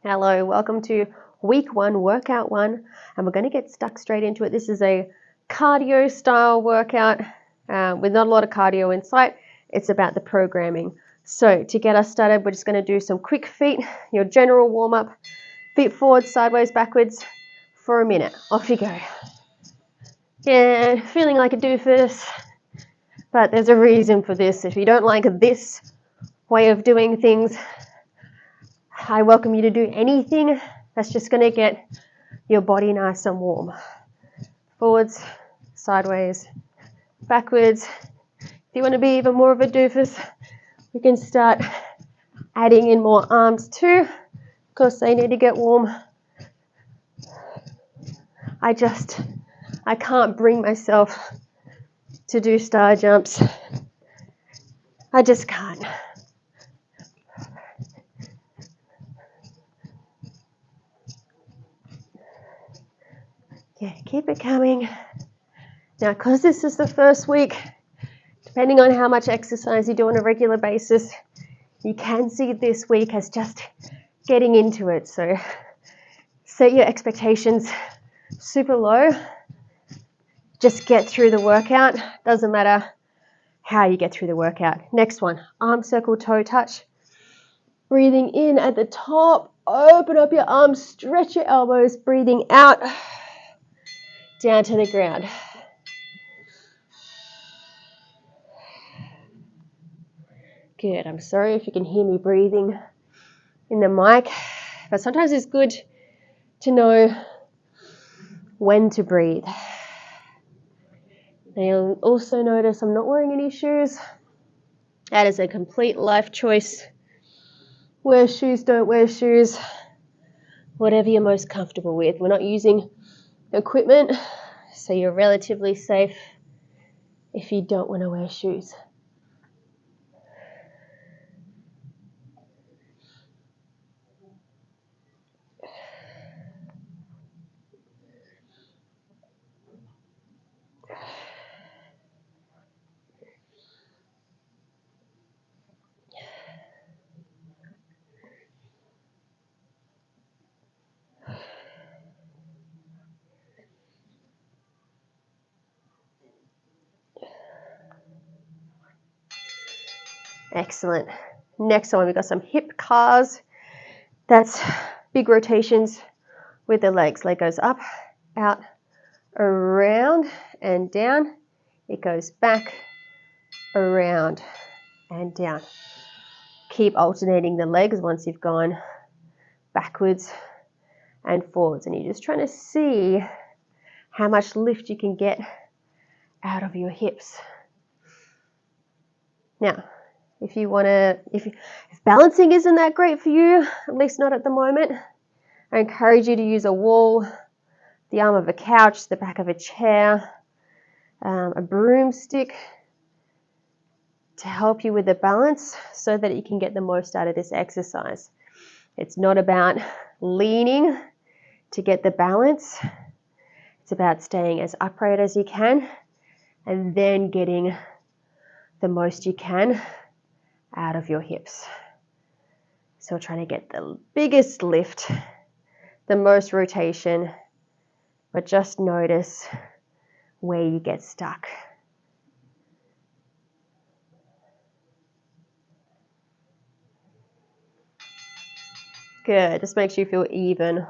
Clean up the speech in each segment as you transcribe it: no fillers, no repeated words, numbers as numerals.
Hello, welcome to week 1, workout 1, and we're going to get stuck straight into it. This is a cardio style workout with not a lot of cardio in sight. It's about the programming. So to get us started, we're just going to do some quick feet, your general warm up, feet forward, sideways, backwards for a minute. Off you go. Yeah, feeling like a doofus, but there's a reason for this. If you don't like this way of doing things, I welcome you to do anything that's just going to get your body nice and warm. Forwards, sideways, backwards. If you want to be even more of a doofus, we can start adding in more arms too, because they need to get warm. I can't bring myself to do star jumps. I just can't. Yeah, keep it coming. Now, because this is the first week, depending on how much exercise you do on a regular basis, you can see this week as just getting into it. So set your expectations super low. Just get through the workout. Doesn't matter how you get through the workout. Next one, arm circle toe touch. Breathing in at the top, open up your arms, stretch your elbows, breathing out, down to the ground. Good, I'm sorry if you can hear me breathing in the mic, but sometimes it's good to know when to breathe. Now you'll also notice I'm not wearing any shoes. That is a complete life choice. Wear shoes, don't wear shoes, whatever you're most comfortable with. We're not using equipment, so you're relatively safe if you don't want to wear shoes. Excellent. Next one, we've got some hip cars. That's big rotations with the legs. Leg goes up, out, around, and down. It goes back, around, and down. Keep alternating the legs once you've gone backwards and forwards. And you're just trying to see how much lift you can get out of your hips. Now, if balancing isn't that great for you, at least not at the moment, I encourage you to use a wall, the arm of a couch, the back of a chair, a broomstick to help you with the balance so that you can get the most out of this exercise. It's not about leaning to get the balance. It's about staying as upright as you can and then getting the most you can out of your hips. So we're trying to get the biggest lift, the most rotation, but just notice where you get stuck. Good, just makes you feel even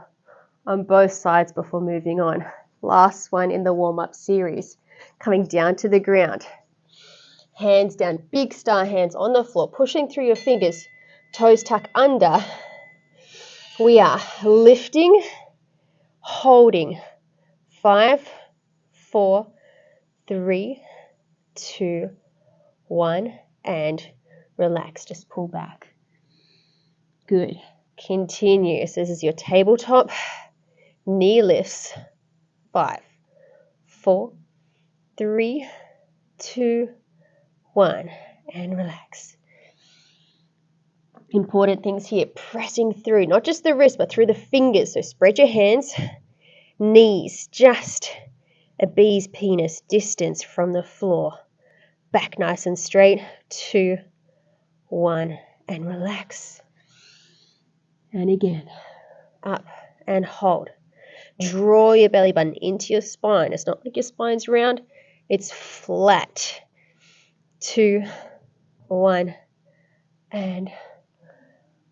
on both sides before moving on. Last one in the warm-up series, coming down to the ground. Hands down, big star hands on the floor, pushing through your fingers, toes tuck under. We are lifting, holding. 5, 4, 3, 2, 1, and relax. Just pull back. Good. Continue. So this is your tabletop. Knee lifts. 5, 4, 3, 2, 1, and relax. Important things here, pressing through, not just the wrist, but through the fingers. So spread your hands, knees just a bee's penis distance from the floor. Back nice and straight. 2, 1, and relax. And again. up, and hold. Draw your belly button into your spine. It's not like your spine's round, it's flat. 2, 1, and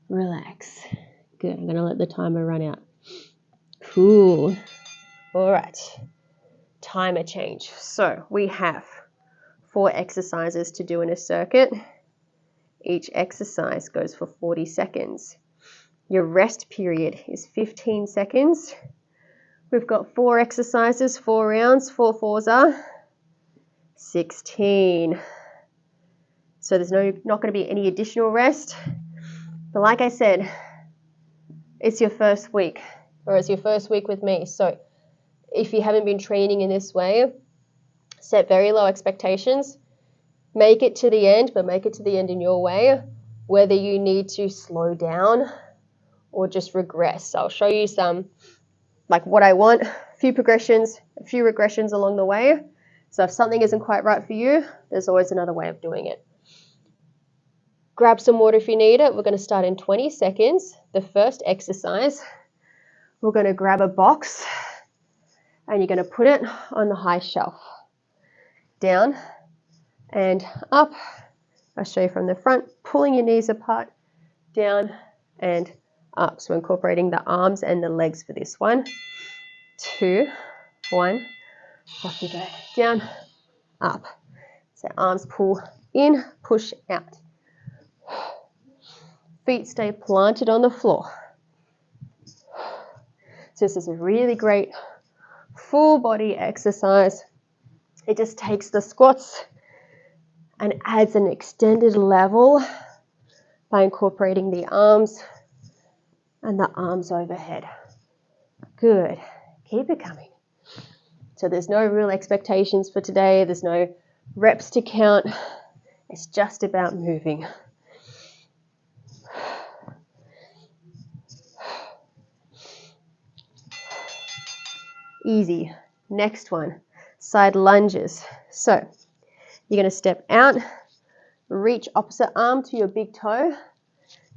relax. Good. I'm going to let the timer run out. Cool. All right. Timer change. So we have 4 exercises to do in a circuit. Each exercise goes for 40 seconds. Your rest period is 15 seconds. We've got 4 exercises, 4 rounds, 4 fours are 16. So there's not going to be any additional rest. But like I said, it's your first week, or it's your first week with me. So if you haven't been training in this way, set very low expectations. Make it to the end, but make it to the end in your way, whether you need to slow down or just regress. I'll show you some, like what I want, a few regressions along the way. So if something isn't quite right for you, there's always another way of doing it. Grab some water if you need it. We're going to start in 20 seconds. The first exercise, we're going to grab a box and you're going to put it on the high shelf. Down and up. I'll show you from the front, pulling your knees apart, down and up. So incorporating the arms and the legs for this one. 2, 1, off you go. Down, up. So arms pull in, push out. Feet stay planted on the floor. So this is a really great full body exercise. It just takes the squats and adds an extended level by incorporating the arms and the arms overhead. Good. Keep it coming. So there's no real expectations for today. There's no reps to count. It's just about moving. Easy. Next one, side lunges. So you're going to step out, reach opposite arm to your big toe,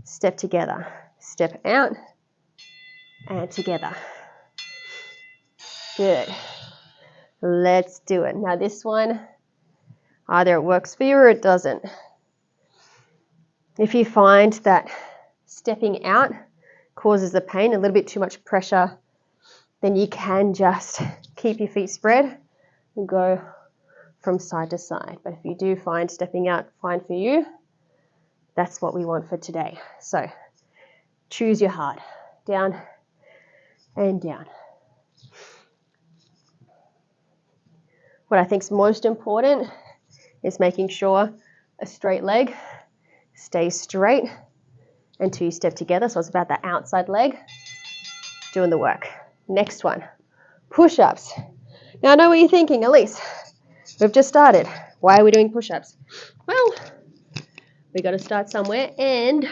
step together, step out, and together. Good. Let's do it. Now this one, either it works for you or it doesn't. If you find that stepping out causes the pain, a little bit too much pressure, then you can just keep your feet spread and go from side to side. But if you do find stepping out fine for you, that's what we want for today. So choose your heart. Down and down. What I think is most important is making sure a straight leg stays straight until you step together. So it's about the outside leg doing the work. Next one, push-ups. Now I know what you're thinking, Elise, we've just started. Why are we doing push-ups? Well, we got to start somewhere and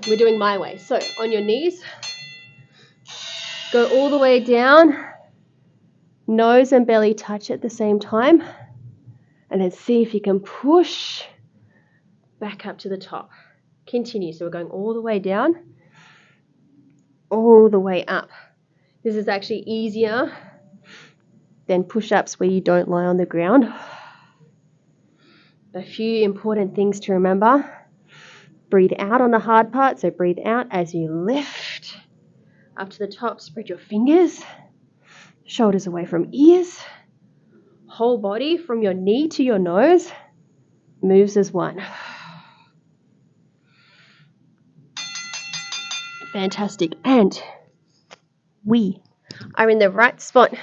we're doing my way. So on your knees, go all the way down, nose and belly touch at the same time, and then see if you can push back up to the top. Continue. So we're going all the way down, all the way up. This is actually easier than push-ups where you don't lie on the ground. A few important things to remember. Breathe out on the hard part, so breathe out as you lift up to the top. Spread your fingers, shoulders away from ears. Whole body from your knee to your nose moves as one. Fantastic. And we are in the right spot.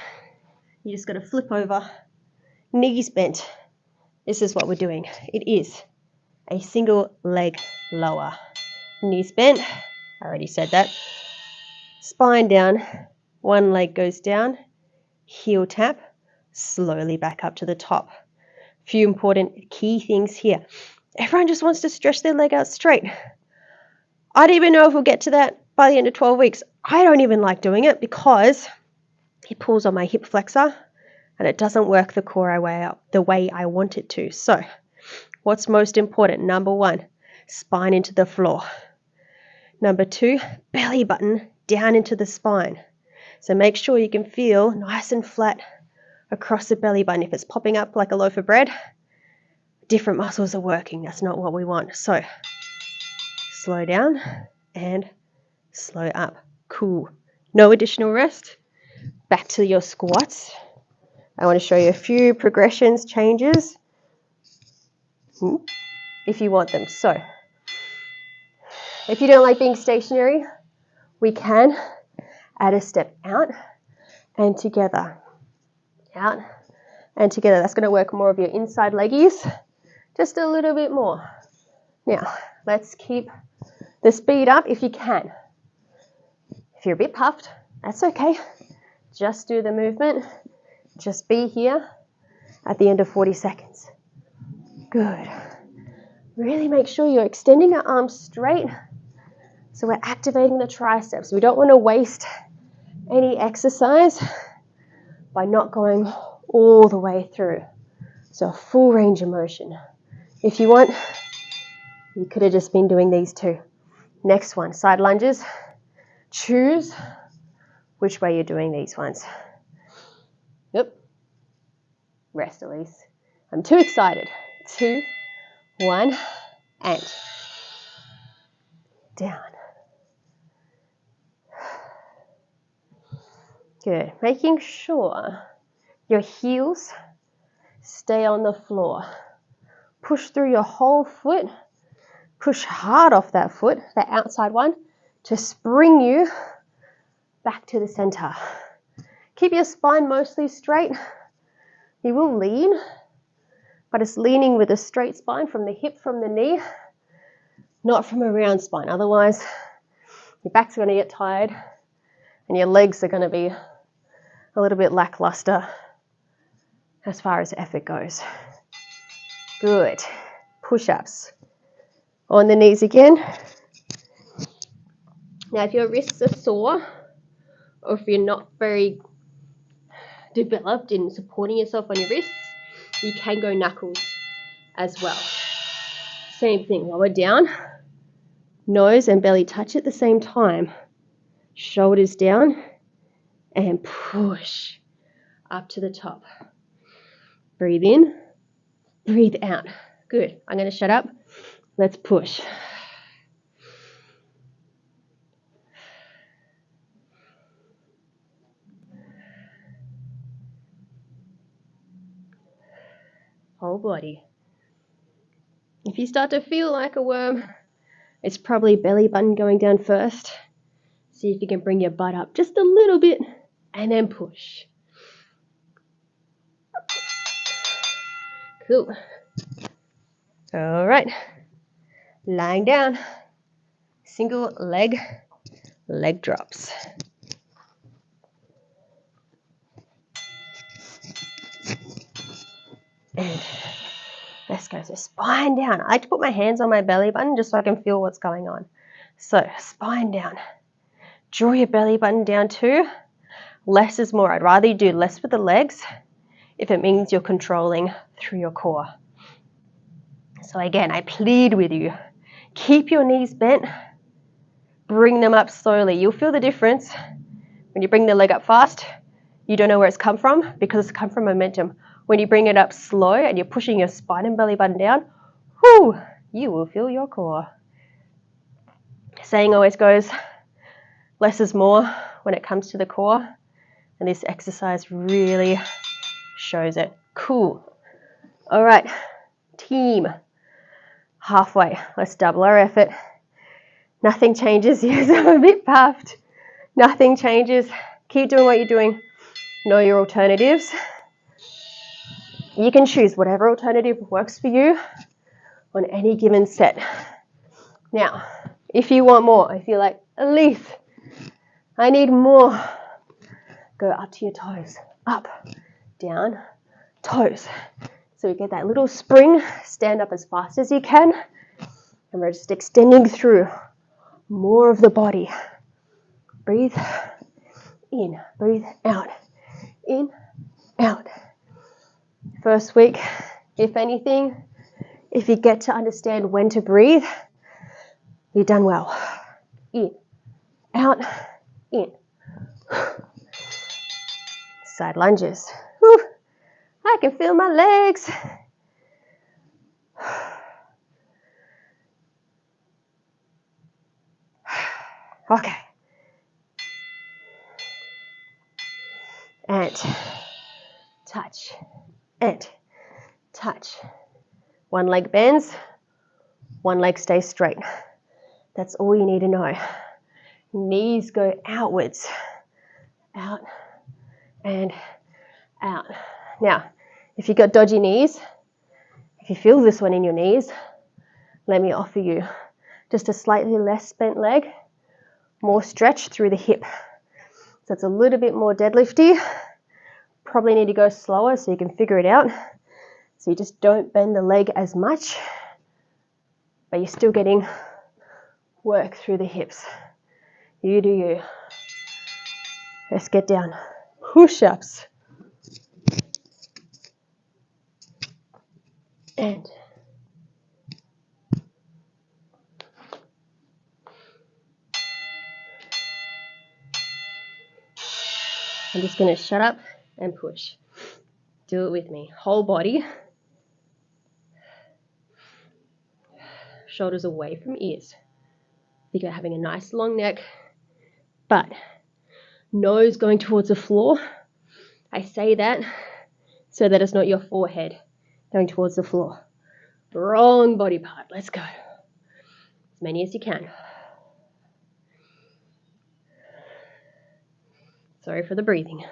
You just got to flip over, knees bent. This is what we're doing. It is a single leg lower. Knees bent. I already said that. Spine down. One leg goes down. Heel tap. Slowly back up to the top. Few important key things here. Everyone just wants to stretch their leg out straight. I don't even know if we'll get to that by the end of 12 weeks. I don't even like doing it because it pulls on my hip flexor and it doesn't work the core the way I want it to. So what's most important? Number 1, spine into the floor. Number 2, belly button down into the spine. So make sure you can feel nice and flat across the belly button. If it's popping up like a loaf of bread, different muscles are working. That's not what we want. So slow down and slow up. Cool. No additional rest. Back to your squats. I want to show you a few progressions, changes, if you want them. So if you don't like being stationary, we can add a step out and together. Out and together. That's going to work more of your inside leggies, just a little bit more. Now, let's keep the speed up if you can. If you're a bit puffed, that's okay. Just do the movement. Just be here at the end of 40 seconds. Good. Really make sure you're extending your arms straight so we're activating the triceps. We don't want to waste any exercise by not going all the way through. So full range of motion. If you want, you could have just been doing these two. Next one, side lunges. Choose which way you're doing these ones. Yep. Rest, Elise. I'm too excited. 2, 1, and down. Good. Making sure your heels stay on the floor. Push through your whole foot. Push hard off that foot, that outside one, to spring you back to the center. Keep your spine mostly straight. You will lean, but it's leaning with a straight spine from the hip, from the knee, not from a round spine. Otherwise, your back's going to get tired and your legs are going to be a little bit lackluster as far as effort goes. Good. Push-ups. On the knees again. Now, if your wrists are sore, or if you're not very developed in supporting yourself on your wrists, you can go knuckles as well. Same thing, lower down, nose and belly touch at the same time. Shoulders down and push up to the top. Breathe in, breathe out. Good. I'm going to shut up. Let's push. Whole body. If you start to feel like a worm, it's probably belly button going down first. See if you can bring your butt up just a little bit and then push. Cool. All right. Lying down. Single leg drops. And let's go. So spine down. I like to put my hands on my belly button just so I can feel what's going on. So spine down. Draw your belly button down too. Less is more. I'd rather you do less with the legs if it means you're controlling through your core. So again, I plead with you. Keep your knees bent. Bring them up slowly. You'll feel the difference when you bring the leg up fast. You don't know where it's come from because it's come from momentum. When you bring it up slow and you're pushing your spine and belly button down, whoo, you will feel your core. Saying always goes, less is more when it comes to the core, and this exercise really shows it. Cool. All right, team. Halfway. Let's double our effort. Nothing changes. Yes, I'm a bit puffed. Nothing changes. Keep doing what you're doing. Know your alternatives. You can choose whatever alternative works for you on any given set. Now, if you want more, if you're like, Elise, I need more, go up to your toes. Up, down, toes. So you get that little spring, stand up as fast as you can, and we're just extending through more of the body. Breathe in, breathe out, in, out. First week, if anything, if you get to understand when to breathe, you've done well. In, out, in. Side lunges. Whew. I can feel my legs. Okay. And touch. And touch. One leg bends, one leg stays straight. That's all you need to know. Knees go outwards. Out and out. Now, if you've got dodgy knees, if you feel this one in your knees, let me offer you just a slightly less bent leg, more stretch through the hip. So it's a little bit more deadlifty. Probably need to go slower so you can figure it out. So you just don't bend the leg as much, but you're still getting work through the hips. You do you. Let's get down. Push-ups. And I'm just going to shut up and push. Do it with me. Whole body. Shoulders away from ears. Think about having a nice long neck, but nose going towards the floor. I say that so that it's not your forehead going towards the floor. Wrong body part. Let's go. As many as you can. Sorry for the breathing.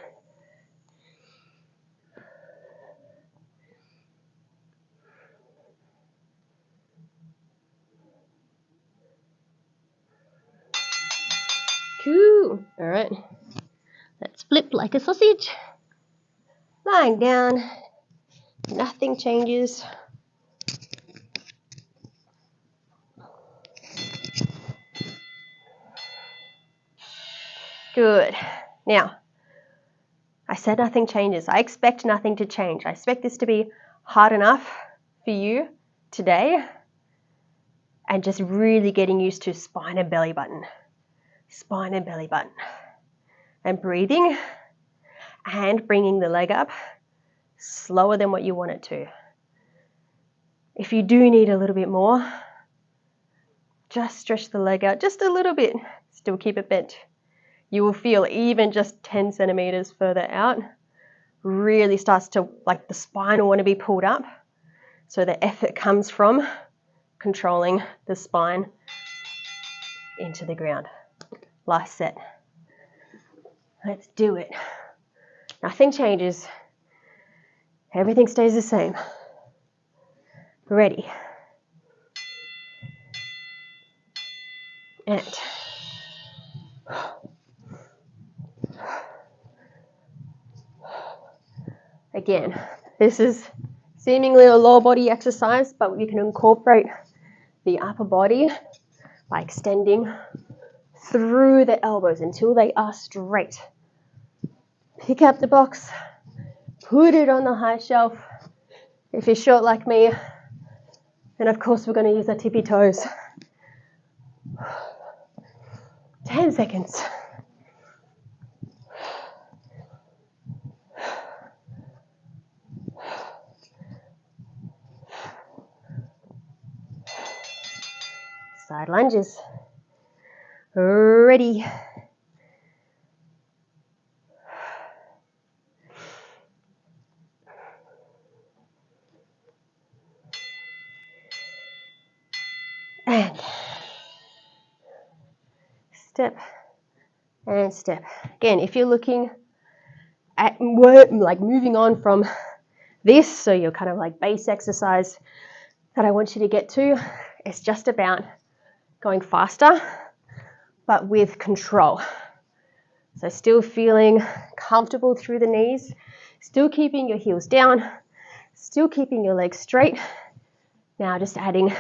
Cool. All right. Let's flip like a sausage. Lying down. Nothing changes. Good. Now, I said nothing changes. I expect nothing to change. I expect this to be hard enough for you today and just really getting used to spine and belly button. Spine and belly button. And breathing and bringing the leg up slower than what you want it to. If you do need a little bit more, just stretch the leg out just a little bit. Still keep it bent. You will feel even just 10 centimeters further out really starts to, like the spine will want to be pulled up. So the effort comes from controlling the spine into the ground. Last set. Let's do it. Nothing changes. Everything stays the same. Ready. And again, this is seemingly a lower body exercise, but you can incorporate the upper body by extending through the elbows until they are straight. Pick up the box, put it on the high shelf. If you're short like me, then of course we're going to use our tippy toes. 10 seconds. Side lunges. Ready. And step and step. Again, if you're looking at like moving on from this, so you're kind of like base exercise that I want you to get to, it's just about going faster, but with control. So still feeling comfortable through the knees, still keeping your heels down, still keeping your legs straight. Now just adding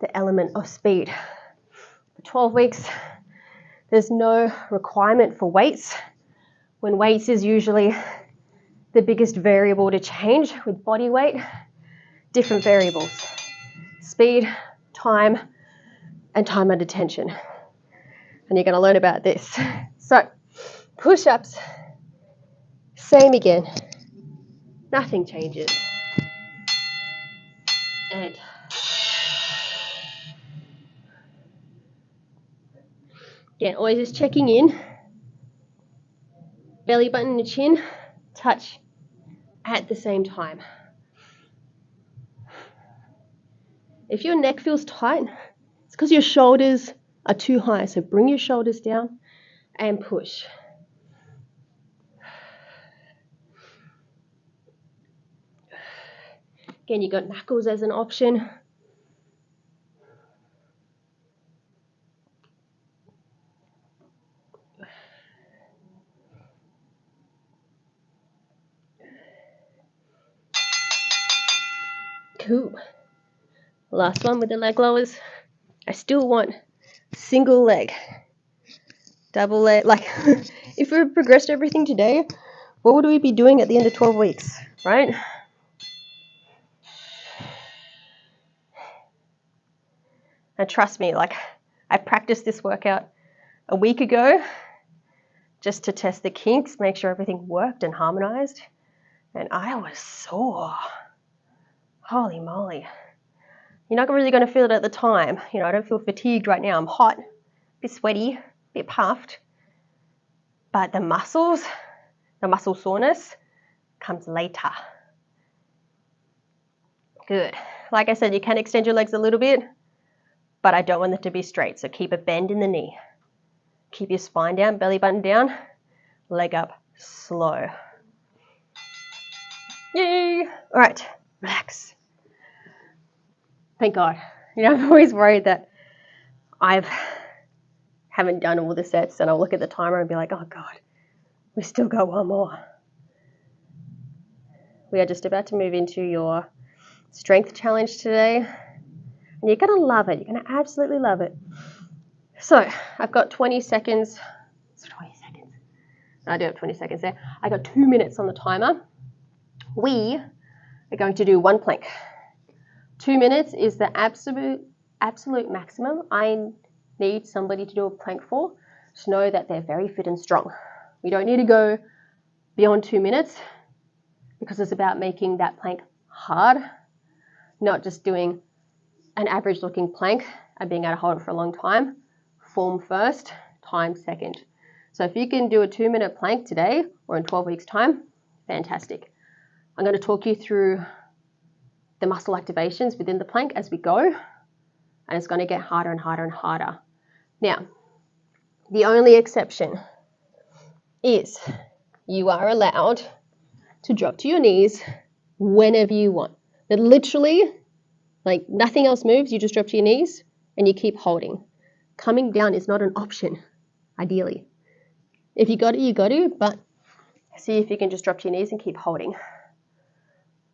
the element of speed. For 12 weeks, there's no requirement for weights. When weights is usually the biggest variable to change with body weight, different variables. Speed, time, and time under tension. and you're going to learn about this. So, push-ups, same again. Nothing changes. And again, always just checking in. Belly button and chin touch at the same time. If your neck feels tight, it's because your shoulders are too high. So bring your shoulders down and push. Again, you've got knuckles as an option. Cool. Last one with the leg lowers. I still want single leg, double leg. Like, if we progressed everything today, what would we be doing at the end of 12 weeks, right? And trust me, like, I practiced this workout a week ago just to test the kinks, make sure everything worked and harmonized. And I was sore. Holy moly. You're not really going to feel it at the time. You know, I don't feel fatigued right now. I'm hot, a bit sweaty, a bit puffed. But the muscle soreness comes later. Good. Like I said, you can extend your legs a little bit, but I don't want them to be straight. So keep a bend in the knee. Keep your spine down, belly button down, leg up, slow. Yay! All right, relax. Thank God. You know, I'm always worried that I haven't done all the sets and I'll look at the timer and be like, oh God, we still got one more. We are just about to move into your strength challenge today. And you're going to love it. You're going to absolutely love it. So I've got 20 seconds. It's 20 seconds. I do have 20 seconds there. I got 2 minutes on the timer. We are going to do one plank. 2 minutes is the absolute maximum I need somebody to do a plank for, to know that they're very fit and strong. We don't need to go beyond 2 minutes because it's about making that plank hard, not just doing an average looking plank and being able to hold it for a long time. Form first, time second. So if you can do a 2 minute plank today or in 12 weeks time, fantastic. I'm going to talk you through the muscle activations within the plank as we go, and it's going to get harder and harder and harder. Now, the only exception is you are allowed to drop to your knees whenever you want. But literally, like nothing else moves, you just drop to your knees and you keep holding. Coming down is not an option, ideally. If you got it, you got to, but see if you can just drop to your knees and keep holding.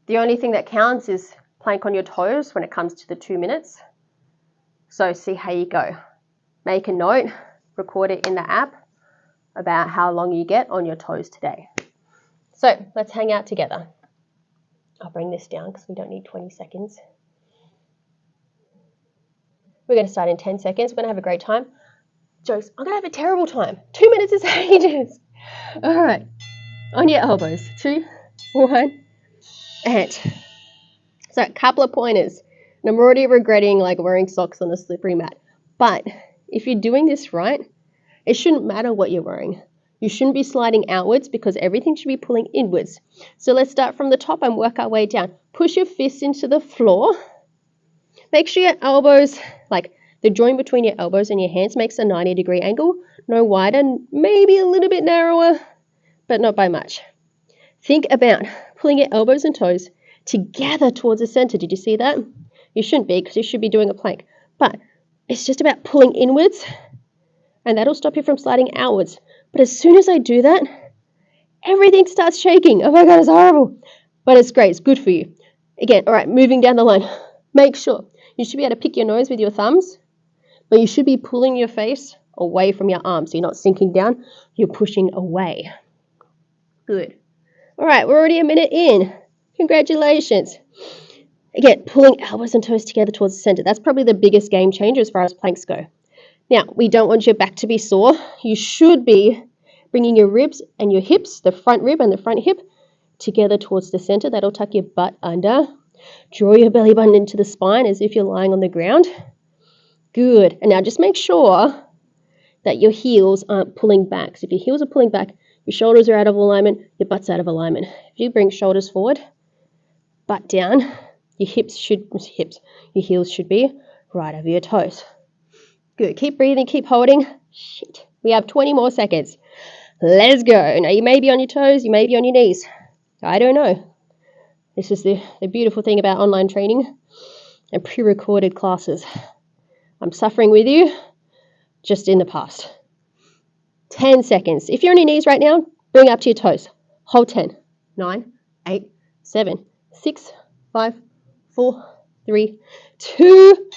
The only thing that counts is plank on your toes when it comes to the 2 minutes. So see how you go. Make a note, record it in the app about how long you get on your toes today. So let's hang out together. I'll bring this down because we don't need 20 seconds. We're going to start in 10 seconds. We're going to have a great time. Jokes, I'm going to have a terrible time. 2 minutes is ages. All right. On your elbows. 2, 1, and. So a couple of pointers. And I'm already regretting like wearing socks on a slippery mat. But if you're doing this right, it shouldn't matter what you're wearing. You shouldn't be sliding outwards because everything should be pulling inwards. So let's start from the top and work our way down. Push your fists into the floor. Make sure your elbows, like the joint between your elbows and your hands makes a 90-degree angle. No wider, maybe a little bit narrower, but not by much. Think about pulling your elbows and toes together towards the center. Did you see that? You shouldn't be because you should be doing a plank. But it's just about pulling inwards, and that'll stop you from sliding outwards. But as soon as I do that, everything starts shaking. Oh my God, it's horrible. But it's great. It's good for you. Again, all right, moving down the line. Make sure you should be able to pick your nose with your thumbs, but you should be pulling your face away from your arms. So you're not sinking down, you're pushing away. Good. All right, we're already a minute in. Congratulations. Again, pulling elbows and toes together towards the center. That's probably the biggest game changer as far as planks go. Now, we don't want your back to be sore. You should be bringing your ribs and your hips, the front rib and the front hip, together towards the center. That'll tuck your butt under. Draw your belly button into the spine as if you're lying on the ground. Good. And now just make sure that your heels aren't pulling back. So if your heels are pulling back, your shoulders are out of alignment, your butt's out of alignment. If you bring shoulders forward, butt down, your heels should be right over your toes. Good. Keep breathing, keep holding. Shit. We have 20 more seconds. Let's go. Now you may be on your toes, you may be on your knees. I don't know. This is the beautiful thing about online training and pre-recorded classes. I'm suffering with you just in the past. 10 seconds. If you're on your knees right now, bring up to your toes. Hold 10. 9, 8, 7, 6, 5, 4, 3, 2,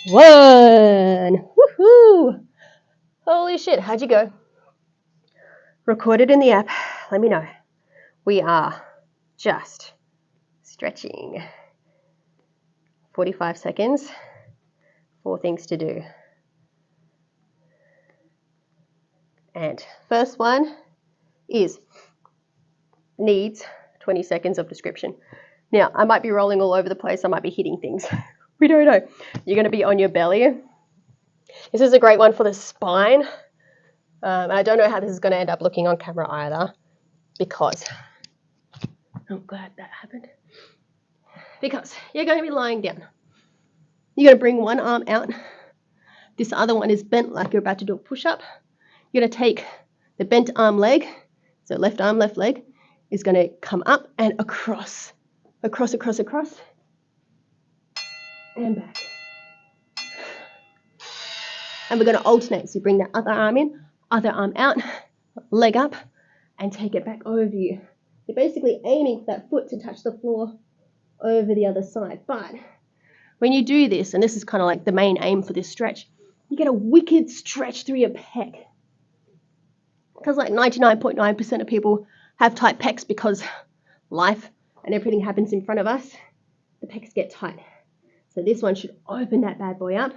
1. Woohoo! Holy shit, how'd you go? Record it in the app. Let me know. We are just stretching. 45 seconds. 4 things to do. And first one is needs 20 seconds of description. Now, I might be rolling all over the place. I might be hitting things. We don't know. You're going to be on your belly. This is a great one for the spine. And I don't know how this is going to end up looking on camera either, because I'm glad that happened. Because you're going to be lying down. You're going to bring one arm out. This other one is bent like you're about to do a push-up. You're going to take the bent arm leg, so left arm, left leg, is going to come up and across, across, and back. And we're going to alternate. So you bring that other arm in, other arm out, leg up, and take it back over you. You're basically aiming for that foot to touch the floor over the other side. But when you do this, and this is kind of like the main aim for this stretch, you get a wicked stretch through your pec. Because like 99.9% of people have tight pecs because life and everything happens in front of us. The pecs get tight. So this one should open that bad boy up.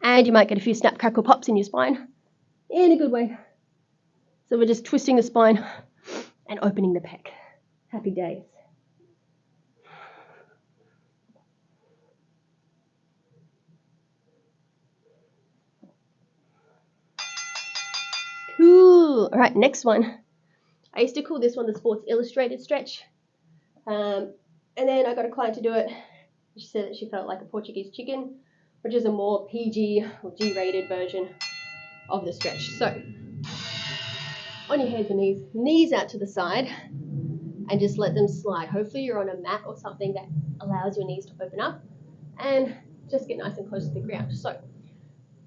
And you might get a few snap, crackle, pops in your spine in a good way. So we're just twisting the spine and opening the pec. Happy days. Cool. All right, next one. I used to call this one the Sports Illustrated stretch. And then I got a client to do it. She said that she felt like a Portuguese chicken, which is a more PG or G-rated version of the stretch. So, on your hands and knees, knees out to the side, and just let them slide. Hopefully you're on a mat or something that allows your knees to open up, and just get nice and close to the ground. So,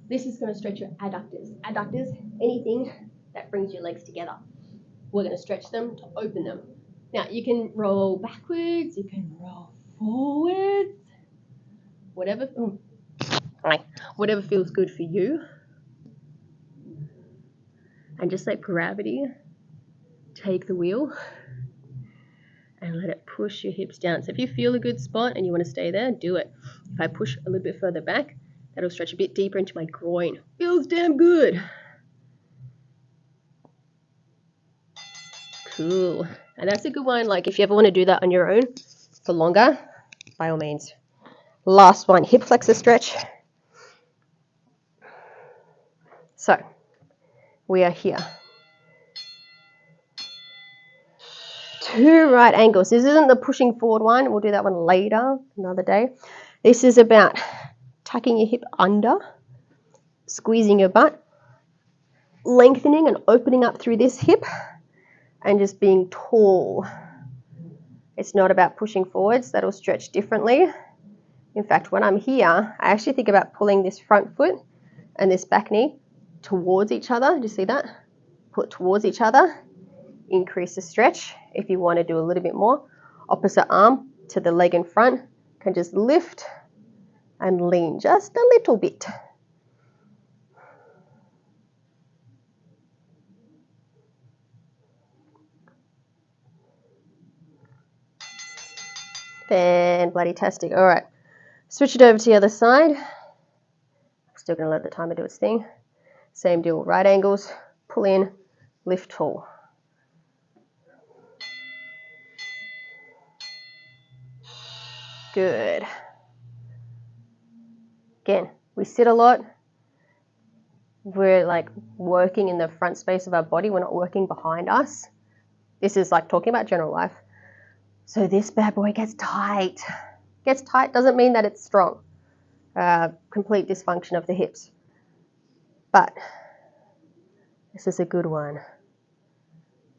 this is going to stretch your adductors. Adductors, anything that brings your legs together. We're going to stretch them to open them. Now, you can roll backwards, you can roll forwards, whatever feels good for you. And just let gravity take the wheel and let it push your hips down. So if you feel a good spot and you want to stay there, do it. If I push a little bit further back, that'll stretch a bit deeper into my groin. Feels damn good. Cool. And that's a good one. Like if you ever want to do that on your own for longer, by all means. Last one, hip flexor stretch. So we are here. 2 right angles. This isn't the pushing forward one. We'll do that one later, another day. This is about tucking your hip under, squeezing your butt, lengthening and opening up through this hip, and just being tall. It's not about pushing forwards. That'll stretch differently. In fact, when I'm here, I actually think about pulling this front foot and this back knee towards each other. Do you see that? Pull it towards each other. Increase the stretch. If you want to do a little bit more, opposite arm to the leg in front, can just lift and lean just a little bit. Fan-bloody-tastic. All right, switch it over to the other side. Still going to let the timer do its thing. Same deal, right angles, pull in, lift tall. Good. Again, we sit a lot. We're like working in the front space of our body. We're not working behind us. This is like talking about general life. So this bad boy gets tight. Gets tight doesn't mean that it's strong. Complete dysfunction of the hips. But this is a good one.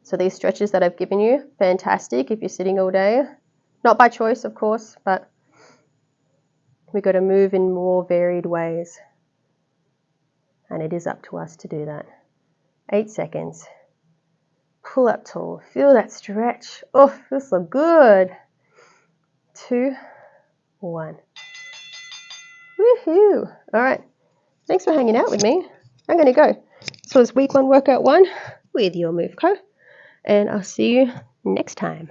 So these stretches that I've given you, fantastic if you're sitting all day. Not by choice, of course, but we've got to move in more varied ways. And it is up to us to do that. 8 seconds. Pull up tall. Feel that stretch. Oh, feels so good. 2, 1. Woohoo! All right. Thanks for hanging out with me. I'm going to go. So it's week 1, workout 1 with your Move Co. And I'll see you next time.